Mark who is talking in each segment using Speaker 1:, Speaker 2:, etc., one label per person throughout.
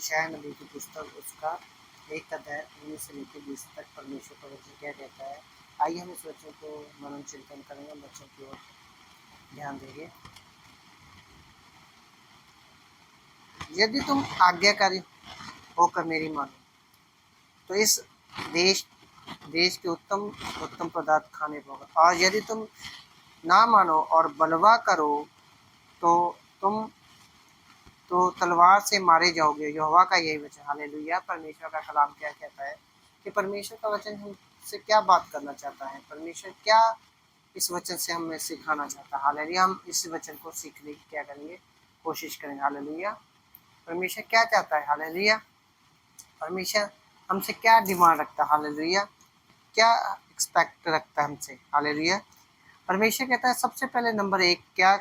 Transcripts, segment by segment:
Speaker 1: यशायाह नबी की पुस्तक उसका 1 अध्याय 19 से लेकर 20 तक परमेश्वर का वचन क्या कहता है। आइए हम इस वचन को मनन चिंतन करेंगे, वचन की ओर ध्यान देंगे। यदि तुम आज्ञाकारी होकर मेरी मानो तो इस देश के उत्तम उत्तम पदार्थ खाने पाओगे, और यदि तुम ना मानो और बलवा करो तो तुम तो तलवार से मारे जाओगे। यहोवा का यही वचन। हालेलुया। परमेश्वर का कलाम क्या कहता है कि परमेश्वर का वचन हमसे क्या बात करना चाहता है, परमेश्वर क्या इस वचन से हमें सिखाना चाहता है। हालेलुया। हम इस वचन को सीखने की क्या करेंगे, कोशिश करेंगे। हालेलुया। परमेश्वर क्या चाहता है। हालेलुया। परमेश्वर हमसे क्या डिमांड रखता है। हालेलुया। क्या एक्सपेक्ट रखता है हमसे। हालेलुया। परमेश्वर कहता है सबसे पहले नंबर 1 क्या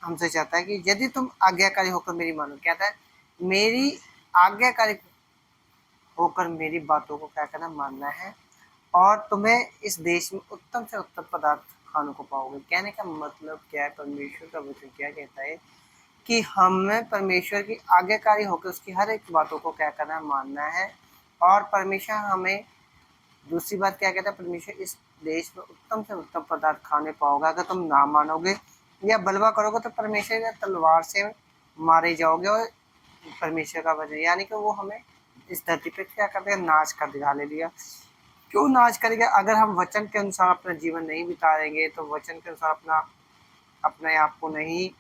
Speaker 1: हमसे चाहता है कि यदि तुम आज्ञाकारी होकर मेरी मानो, कहता है मेरी आज्ञाकारी होकर मेरी बातों को क्या करना, मानना है, और तुम्हें इस देश में उत्तम से उत्तम पदार्थ खाने को पाओगे। कहने का मतलब क्या है, परमेश्वर का वचन क्या कहता है कि हमें परमेश्वर की आज्ञाकारी होकर उसकी हर एक बातों को क्या करना, मानना है। और परमेश्वर हमें दूसरी बात क्या कहता है, परमेश्वर इस देश में उत्तम से उत्तम पदार्थ खाने पाओगे। अगर तुम ना मानोगे या बलवा करोगे तो परमेश्वर या तलवार से मारे जाओगे। और परमेश्वर का वचन यानी कि वो हमें इस धरती पे क्या कर देगा, नाश कर देगा। हालेलुया। क्यों नाश करेगा? अगर हम वचन के अनुसार अपना जीवन नहीं बिताएंगे, तो वचन के अनुसार अपने आप को नहीं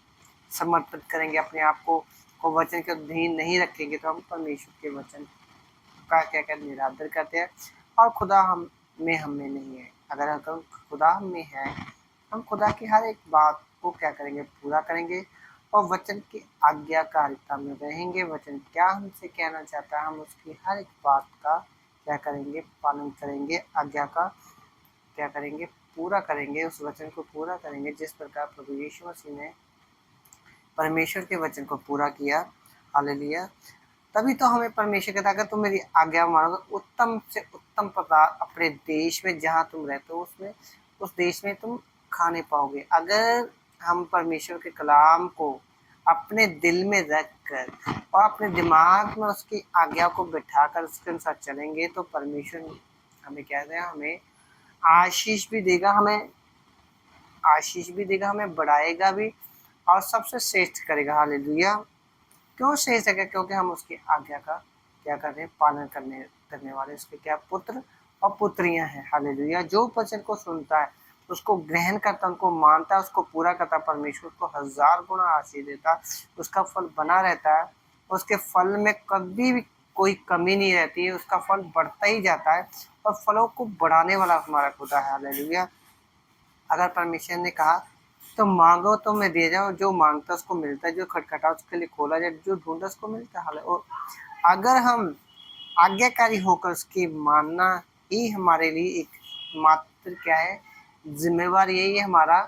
Speaker 1: समर्पित करेंगे, अपने आप को वचन के अधीन नहीं रखेंगे, तो हम परमेश्वर के वचन का क्या क्या निरादर करते हैं। और खुदा हम में नहीं है। अगर हम खुदा हम में है, हम खुदा की हर एक बात को क्या करेंगे, पूरा करेंगे और वचन की आज्ञाकारिता में रहेंगे। वचन क्या हमसे कहना चाहता है, हम उसकी हर एक बात का क्या करेंगे, पालन करेंगे, आज्ञा का क्या करेंगे, पूरा करेंगे, उस वचन को पूरा करेंगे जिस प्रकार प्रभु यीशु मसीह ने परमेश्वर के वचन को पूरा किया। हालेलुया। तभी तो हमें परमेश्वर कहता है अगर तुम मेरी आज्ञा मानोगे, उत्तम से उत्तम पदार्थ अपने देश में जहाँ तुम रहते हो उसमें, उस देश में तुम खाने पाओगे। अगर हम परमेश्वर के कलाम को अपने दिल में रख कर और अपने दिमाग में उसकी आज्ञा को बिठाकर उसके अनुसार चलेंगे, तो परमेश्वर हमें क्या देगा, हमें आशीष भी देगा, हमें बढ़ाएगा भी और सबसे श्रेष्ठ करेगा। हालेलुया। क्यों श्रेष्ठ है? क्योंकि हम उसकी आज्ञा का क्या कर रहे हैं, पालन करने वाले उसके क्या पुत्र और पुत्रियां हैं। हालेलुया। जो वचन को सुनता है, उसको ग्रहण करता, उनको मानता है, उसको पूरा करता, परमेश्वर को 1000 गुना आशीष देता, उसका फल बना रहता है, उसके फल में कभी भी कोई कमी नहीं रहती है, उसका फल बढ़ता ही जाता है और फलों को बढ़ाने वाला हमारा खुदा है। हालेलुया। अगर परमेश्वर ने कहा तो मांगो तो मैं दे जाऊँ, जो मांगता उसको मिलता है, जो खटखटा उसके लिए खोला जाए, जो ढूंढता उसको मिलता है। और अगर हम आज्ञाकारी होकर उसकी मानना ही हमारे लिए एक मात्र क्या है, जिम्मेवारी है। ये हमारा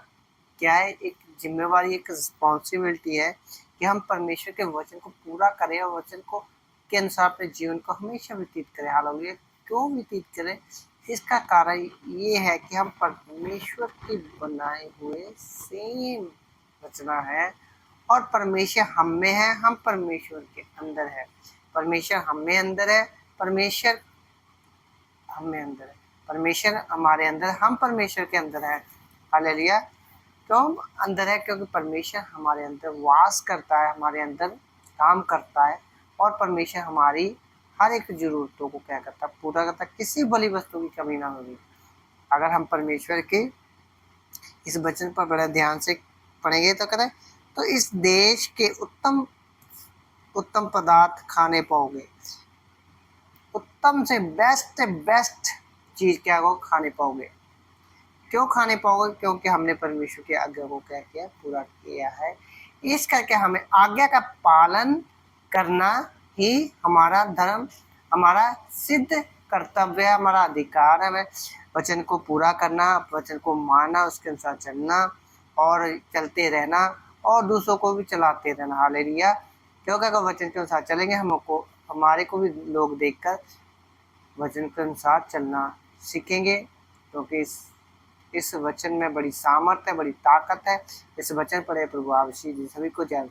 Speaker 1: क्या है, एक जिम्मेवारी, एक रिस्पॉन्सिबिलिटी है कि हम परमेश्वर के वचन को पूरा करें और वचन को के अनुसार अपने जीवन को हमेशा व्यतीत करें। हालांकि क्यों व्यतीत करें, इसका कारण ये है कि हम परमेश्वर के बनाए हुए सेम रचना है और परमेश्वर हम में है, हम परमेश्वर के अंदर है। परमेश्वर हम में अंदर है, परमेश्वर हम में अंदर है, परमेश्वर हमारे अंदर, हम परमेश्वर के अंदर है। हालेलुया। क्यों अंदर है? क्योंकि परमेश्वर हमारे अंदर वास करता है, हमारे अंदर काम करता है और परमेश्वर हमारी हर एक जरूरतों को क्या करता है, पूरा करता है, किसी भली वस्तु की कमी ना होगी। अगर हम परमेश्वर के इस वचन पर बड़ा ध्यान से पढ़ेंगे तो करें तो इस देश के उत्तम उत्तम पदार्थ खाने पाओगे। उत्तम से बेस्ट चीज क्या हो, खाने पाओगे। क्यों खाने पाओगे? क्योंकि हमने परमेश्वर की आज्ञा को क्या किया, पूरा किया है। इस करके हमें आज्ञा का पालन करना ही हमारा धर्म, हमारा सिद्ध कर्तव्य, हमारा अधिकार है। हमें वचन को पूरा करना, वचन को मानना, उसके अनुसार चलना और चलते रहना और दूसरों को भी चलाते रहना। हालेलुया। क्योंकि अगर वचन के अनुसार चलेंगे, हमारे को भी लोग देखकर वचन के अनुसार चलना सीखेंगे। क्योंकि इस वचन में बड़ी सामर्थ है, बड़ी ताकत है। इस वचन पढ़े प्रभु आशीष सभी को जय।